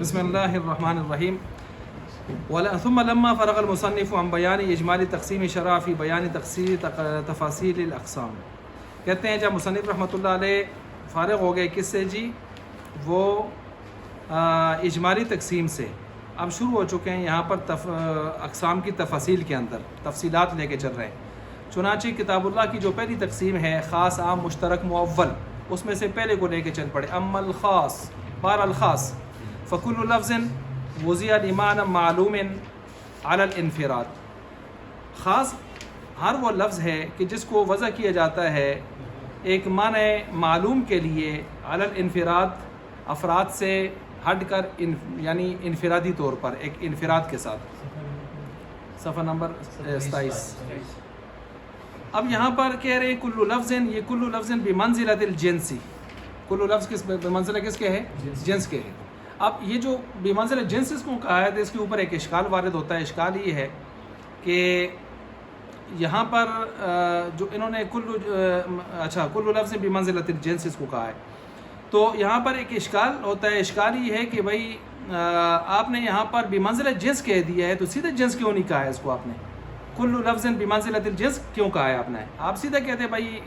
بسم اللہ الرحمن الرحیم ثم لما فرغ المصنف عن بیان اجمالی تقسیم شرع فی بیان تفاصیل الاقسام. کہتے ہیں جب مصنف رحمۃ اللہ علیہ فارغ ہو گئے کس سے جی؟ وہ اجمالی تقسیم سے. اب شروع ہو چکے ہیں یہاں پر اقسام کی تفاصیل کے اندر تفصیلات لے کے چل رہے ہیں. چنانچہ کتاب اللہ کی جو پہلی تقسیم ہے خاص عام مشترک معول، اس میں سے پہلے کو لے کے چل پڑے. اما الخاص بار الخاص فکل لفظ وضع لمعنى معلوم على الانفراد. خاص ہر وہ لفظ ہے کہ جس کو وضع کیا جاتا ہے ایک معنی معلوم کے لیے علی الانفراد، افراد سے ہٹ کر یعنی انفرادی طور پر ایک انفراد کے ساتھ. صفحہ نمبر 27. اب یہاں پر کہہ رہے ہیں کل لفظ، یہ کل لفظ بمنزلۃ الجنسی. کل لفظ کس بمنزلہ کس کے ہے؟ جنس کے ہے. اب یہ جو بمنزلہ جنس اس کو کہا ہے تو اس کے اوپر ایک اشکال وارد ہوتا ہے. اشکال یہ ہے کہ یہاں پر جو انہوں نے کل لفظ بمنزلۃ الجنس اس کو کہا ہے، تو یہاں پر ایک اشکال ہوتا ہے. اشکال یہ ہے کہ بھائی آپ نے یہاں پر بمنزلہ جنس کہہ دیا ہے تو سیدھے جنس کیوں نہیں کہا ہے اس کو؟ آپ نے کل لفظ بمنزلۃ الجنس کیوں کہا ہے آپ نے؟ آپ سیدھا کہتے ہیں بھائی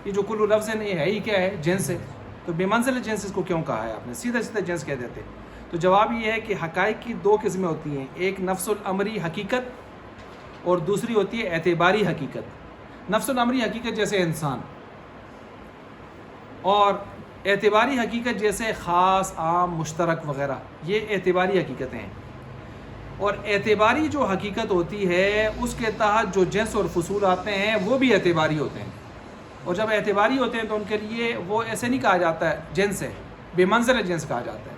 یہ جو کل لفظ یہ ہے ہی کیا ہے؟ جنس ہے. تو بمنزلہ جنس اس کو کیوں کہا ہے آپ نے؟ سیدھا جنس کہہ دیتے. تو جواب یہ ہے کہ حقائق کی دو قسمیں ہوتی ہیں، ایک نفس الامری حقیقت اور دوسری ہوتی ہے اعتباری حقیقت. نفس الامری حقیقت جیسے انسان، اور اعتباری حقیقت جیسے خاص عام مشترک وغیرہ، یہ اعتباری حقیقتیں ہیں. اور اعتباری جو حقیقت ہوتی ہے اس کے تحت جو جنس اور فصول آتے ہیں وہ بھی اعتباری ہوتے ہیں. اور جب اعتباری ہوتے ہیں تو ان کے لیے وہ ایسے نہیں کہا جاتا ہے جنس ہے، بے منزل جنس کہا جاتا ہے،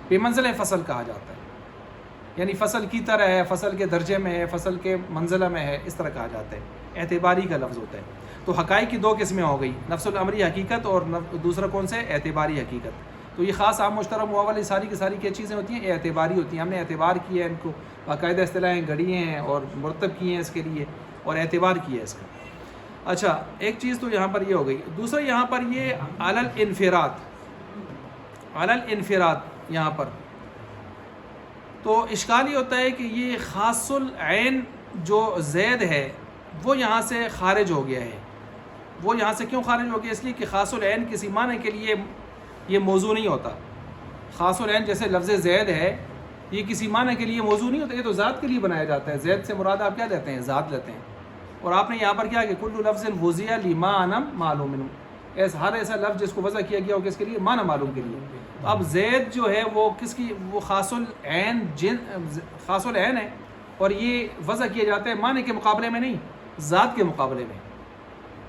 بے منزل فصل کہا جاتا ہے. یعنی فصل کی طرح ہے، فصل کے درجے میں ہے، فصل کے منزلہ میں ہے، اس طرح کہا جاتا ہے. اعتباری کا لفظ ہوتا ہے. تو حقائق کی دو قسمیں ہو گئی، نفس الامری حقیقت اور دوسرا کون سے؟ اعتباری حقیقت. تو یہ خاص عام مشترک معول یہ ساری کی ساری کیا چیزیں ہوتی ہیں؟ اعتباری ہوتی ہیں. ہم نے اعتبار کیا ہے، ان کو باقاعدہ اصطلاحیں گھڑی ہیں اور مرتب کی ہیں اس کے لیے، اور اعتبار کیا ہے اس کا. اچھا، ایک چیز تو یہاں پر یہ ہو گئی. دوسرا یہاں پر یہ علی الانفراد، علی الانفراد یہاں پر تو اشکال یہ ہوتا ہے کہ یہ خاص العین جو زید ہے وہ یہاں سے خارج ہو گیا ہے. وہ یہاں سے کیوں خارج ہو گیا؟ اس لیے کہ خاص العین کسی معنی کے لیے یہ موضوع نہیں ہوتا. خاص العین جیسے لفظ زید ہے، یہ کسی معنی کے لیے موضوع نہیں ہوتا، یہ تو ذات کے لیے بنایا جاتا ہے. زید سے مراد آپ کیا لیتے ہیں؟ ذات لیتے ہیں. اور آپ نے یہاں پر کیا کہ کل لفظ وضع لمعنى معلوم، ہر ایسا لفظ جس کو وضع کیا گیا ہو کس کے لیے؟ معنی معلوم کے لیے. تو اب زید جو ہے وہ کس کی؟ وہ خاص العین خاص العین ہے، اور یہ وضع کیا جاتا ہے معنی کے مقابلے میں نہیں، ذات کے مقابلے میں.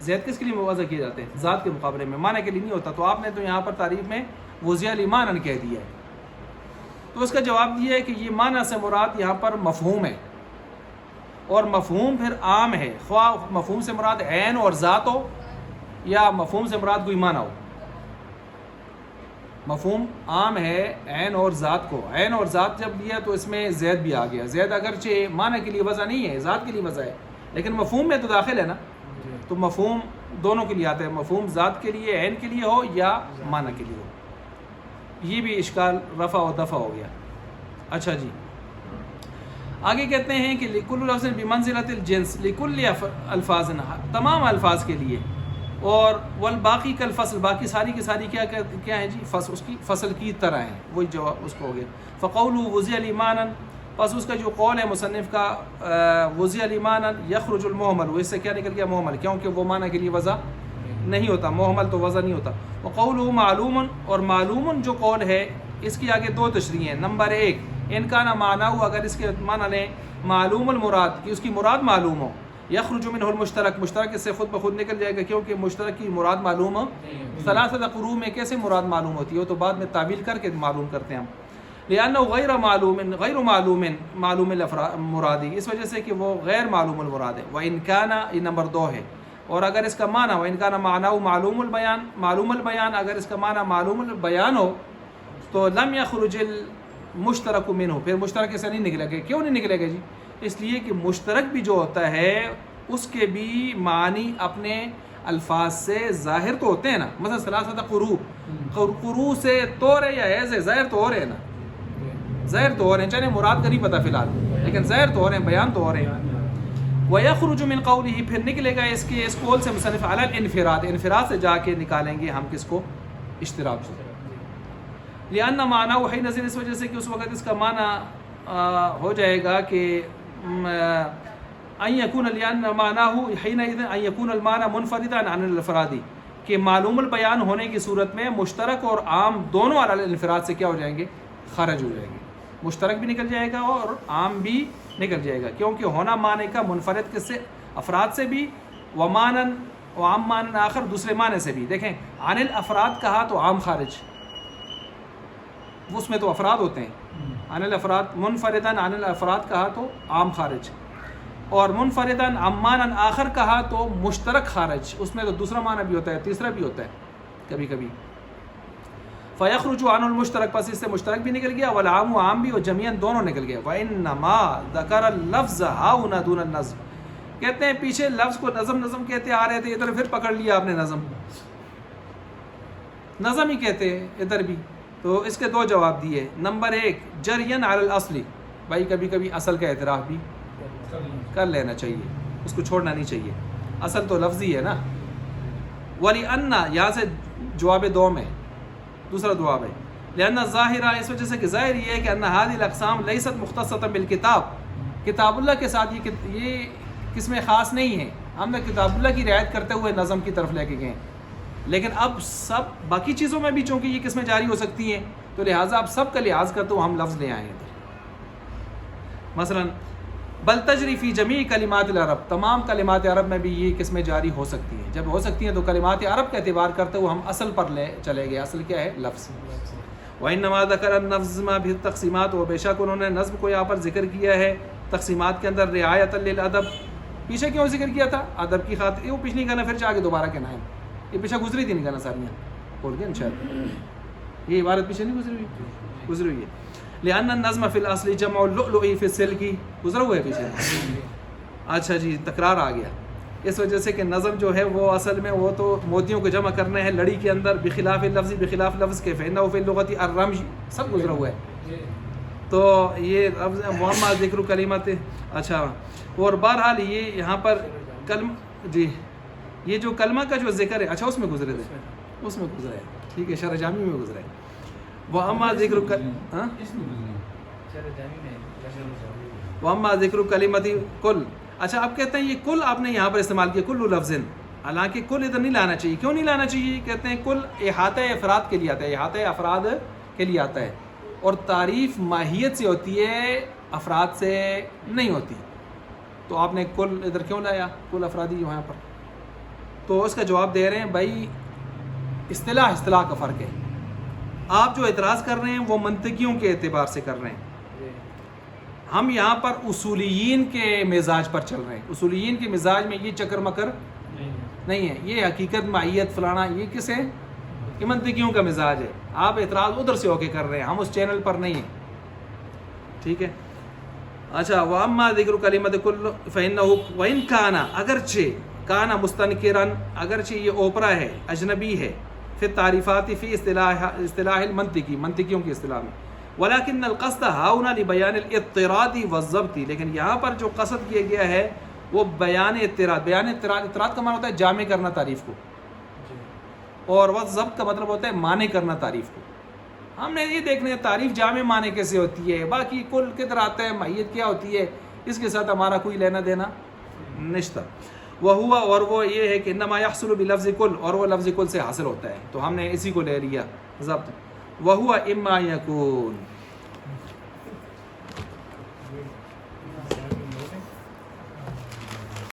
زید کس کے لیے وضع کیے جاتے ہیں؟ ذات کے مقابلے میں، معنی کے لیے نہیں ہوتا. تو آپ نے تو یہاں پر تعریف میں وضع لمعنى کہہ دیا ہے. تو اس کا جواب یہ ہے کہ یہ معنی سے مراد یہاں پر مفہوم ہے، اور مفہوم پھر عام ہے، خواہ مفہوم سے مراد عین اور ذات ہو یا مفہوم سے مراد کوئی معنی ہو. مفہوم عام ہے عین اور ذات کو. عین اور ذات جب لیا تو اس میں زید بھی آ گیا. زید اگرچہ معنی کے لیے وضع نہیں ہے، ذات کے لیے وضع ہے، لیکن مفہوم میں تو داخل ہے نا. تو مفہوم دونوں کے لیے آتا ہے، مفہوم ذات کے لیے عین کے لیے ہو یا معنی کے لیے ہو. یہ بھی اشکال رفع و دفع ہو گیا. اچھا جی، آگے کہتے ہیں کہ لکل لفظ بمنزلۃ الجنس لکل الفاظ، تمام الفاظ کے لیے. اور والباقی کالفصل، باقی ساری کی ساری کیا ہیں جی؟ اس کی فصل کی طرح ہیں. وہی جواب اس کو ہو گیا. فقولہ وضع لمعنى، پس اس کا جو قول ہے مصنف کا وضع لمعنى یخرج المہمل، وہ اس سے کیا نکل گیا؟ مہمل، کیونکہ وہ معنی کے لیے وضع نہیں ہوتا. مہمل تو وضع نہیں ہوتا. وقولہ معلوم، اور معلوم جو قول ہے اس کی آگے دو تشریح ہیں. نمبر ایک، ان کا نہ معنی ہو، اگر اس کے معنی لیں معلوم المراد، کہ اس کی مراد معلوم ہو. یخرج منہ المشترک، مشترک اس سے خود بخود نکل جائے گا، کیونکہ مشترک کی مراد معلوم ہو. ثلاثۃ قروء میں کیسے مراد معلوم ہوتی ہے؟ تو بعد میں تعویل کر کے معلوم کرتے ہیں ہم. لأنہ غیر معلوم مرادی، اس وجہ سے کہ وہ غیر معلوم المراد ہے. وإن كان، یہ نمبر دو ہے. اور اگر اس کا معنی وإن كان معناه معلوم البیان، اگر اس کا معنی معلوم البیان ہو تو لم یخرج المشترک منہ، پھر مشترک سے نہیں نکلے گا. کیوں نہیں نکلے گا جی؟ اس لیے کہ مشترک بھی جو ہوتا ہے اس کے بھی معنی اپنے الفاظ سے ظاہر تو ہوتے ہیں نا. مثلا ثلاثۃ قروء، قروء سے طور ہے یا ایز ہے، ظاہر تو ہو رہے ہیں نا. ظاہر تو ہو رہے ہیں، چاہے مراد کا نہیں پتہ فی الحال، لیکن ظاہر تو ہو رہے ہیں، بیان تو ہو رہے ہیں۔ وَيَخْرُجُ مِنْ قَوْلِهِ، پھر نکلے گا اس کے اس قول سے مصنف علی الانفراد، انفراد سے جا کے نکالیں گے ہم کس کو؟ اشتراک سے۔ لِأَنَّ مَعْنَاهُ حِينَئِذٍ، اس وجہ سے کہ اس وقت اس کا معنی ہو جائے گا کہ ان یکون، لأن معناه حينئذ ان یکون المعنى منفردا عن الافراد، کہ معلوم البیان ہونے کی صورت میں مشترک اور عام دونوں علی الانفراد سے کیا ہو جائیں گے؟ خارج ہو جائیں گے، مشترک بھی نکل جائے گا اور عام بھی نکل جائے گا، کیونکہ ہونا معنی کا منفرد کس سے؟ افراد سے بھی، ومانا وعام معنی آخر دوسرے معنی سے بھی۔ دیکھیں عن الافراد کہا تو عام خارج، اس میں تو افراد ہوتے ہیں، عن الافراد منفرداً عن الافراد کہا تو عام خارج، اور منفرداً عمانا آخر کہا تو مشترک خارج، اس میں تو دوسرا معنی بھی ہوتا ہے، تیسرا بھی ہوتا ہے کبھی کبھی۔ فیخرج عن المشترک، پس اس سے مشترک بھی نکل گیا، والعام و عام بھی، اور جمیعاً دونوں نکل گئے۔ وَإِنَّمَا ذَكَرَ اللَّفْظَ هَاهُنَا دُونَ النَّظْمِ، کہتے ہیں پیچھے لفظ کو نظم کہتے آ رہے تھے، ادھر پھر پکڑ لیا آپ نے نظم ہی کہتے ہیں ادھر بھی۔ تو اس کے دو جواب دیے، نمبر ایک جرین علی الاصلی، بھائی کبھی کبھی اصل کا اعتراف بھی کر لینا چاہیے، اس کو چھوڑنا نہیں چاہیے، اصل تو لفظی ہے نا۔ وَلِأَنَّ، یہاں سے جواب دوم ہے، دوسرا جواب ہے، لأن الظاہرہ، اس وجہ سے کہ ظاہر یہ ہے کہ ان هذه الاقسام لیست مختصة بالکتاب، کتاب اللہ کے ساتھ یہ قسمیں خاص نہیں ہیں، ہم نے کتاب اللہ کی رعایت کرتے ہوئے نظم کی طرف لے کے گئے، لیکن اب سب باقی چیزوں میں بھی چونکہ یہ قسمیں جاری ہو سکتی ہیں تو لہٰذا اب سب کا لحاظ کرتے ہوئے ہم لفظ لے آئے ہیں۔ مثلا بل تجری فی جمیع کلمات العرب، تمام کلمات عرب میں بھی یہ قسمیں جاری ہو سکتی ہیں، جب ہو سکتی ہیں تو کلمات عرب کا اعتبار کرتے ہوئے ہم اصل پر لے چلے گئے، اصل کیا ہے؟ لفظ۔ وَإِنَّمَا ذَكَرَ النَّظْمَ بِالتَّقْسِيمَاتِ، اور بے شک انہوں نے نظم کو یہاں پر ذکر کیا ہے تقسیمات کے اندر، رعایۃ للادب، پیچھے کیوں ذکر کیا تھا؟ ادب کی خاطر، وہ پیچھے نہیں کرنا، پھر چاہ کے دوبارہ کہنا ہے، یہ پیچھے گزری تھی نہیں کرنا ساریاں، بول گیا انشاءاللہ، یہ عبارت پیچھے نہیں گزری ہوئی ہے۔ لأن النظم فی الاصل جمع اللؤلؤ فی السلک، گزرا ہوا ہے پیچھے، اچھا جی تکرار آ گیا، اس وجہ سے کہ نظم جو ہے وہ اصل میں وہ تو موتیوں کو جمع کرنے ہیں لڑی کے اندر، بخلاف اللفظ، بخلاف لفظ کے، فإنه فی اللغۃ الرمج، سب گزرا ہوا ہے، تو یہ لفظ وَأَمَّا ذکر کلمات، اچھا، اور بہرحال یہ یہاں پر کلمہ، جی یہ جو کلمہ کا جو ذکر ہے، اچھا اس میں گزرے تھے، اس میں گزرا ہے، ٹھیک ہے، شرح جامی میں گزرا ہے۔ وَأَمَّا ذکر وَأَمَّا ذکر کلمۃ کل، اچھا اب کہتے ہیں یہ کل آپ نے یہاں پر استعمال کیا، کل لفظ، حالانکہ کل ادھر نہیں لانا چاہیے، کیوں نہیں لانا چاہیے؟ کہتے ہیں کل احاطہ افراد کے لیے آتا ہے، احاطہ افراد کے لیے آتا ہے، اور تعریف ماہیت سے ہوتی ہے، افراد سے نہیں ہوتی، تو آپ نے کل ادھر کیوں لایا؟ کل افرادی یہاں پر، تو اس کا جواب دے رہے ہیں بھائی اصطلاح کا فرق ہے، آپ جو اعتراض کر رہے ہیں وہ منطقیوں کے اعتبار سے کر رہے ہیں، ہم یہاں پر اصولیین کے مزاج پر چل رہے ہیں، اصولیین کے مزاج میں یہ چکر مکر نہیں ہے، یہ حقیقت ماہیت فلانا یہ کس ہے؟ یہ منطقیوں کا مزاج ہے، آپ اعتراض ادھر سے ہو کے کر رہے ہیں، ہم اس چینل پر نہیں ہیں، ٹھیک ہے۔ اچھا وَأَمَّا ذِكْرُ كَلِمَةِ كُلُّ فَإِنَّهُ وَإِنْ كَانَ، اگرچہ کانا مستنکرن، اگرچہ یہ اوپرا ہے، اجنبی ہے، فی التعریفات فی اصطلاح المنطقی، منطقیوں کی اصطلاح میں، ولیکن القصد ہاؤنا لبیان الاضطراد والضبط، لیکن یہاں پر جو قصد کیا گیا ہے وہ بیان اضطراد، بیان اضطراد کا معنی ہوتا ہے جامع کرنا تعریف کو، اور والضبط کا مطلب ہوتا ہے معنی کرنا تعریف کو۔ ہم نے یہ دیکھنا ہے تعریف جامع معنی کیسے ہوتی ہے، باقی کل کدھر آتا ہے، ماہیت کیا ہوتی ہے، اس کے ساتھ ہمارا کوئی لینا دینا نشتہ۔ وہوا، اور وہ یہ ہے کہ انما یحصل بلفظ کل، اور وہ لفظ کل سے حاصل ہوتا ہے، تو ہم نے اسی کو لے لیا ضبط۔ وہوا اما یکون،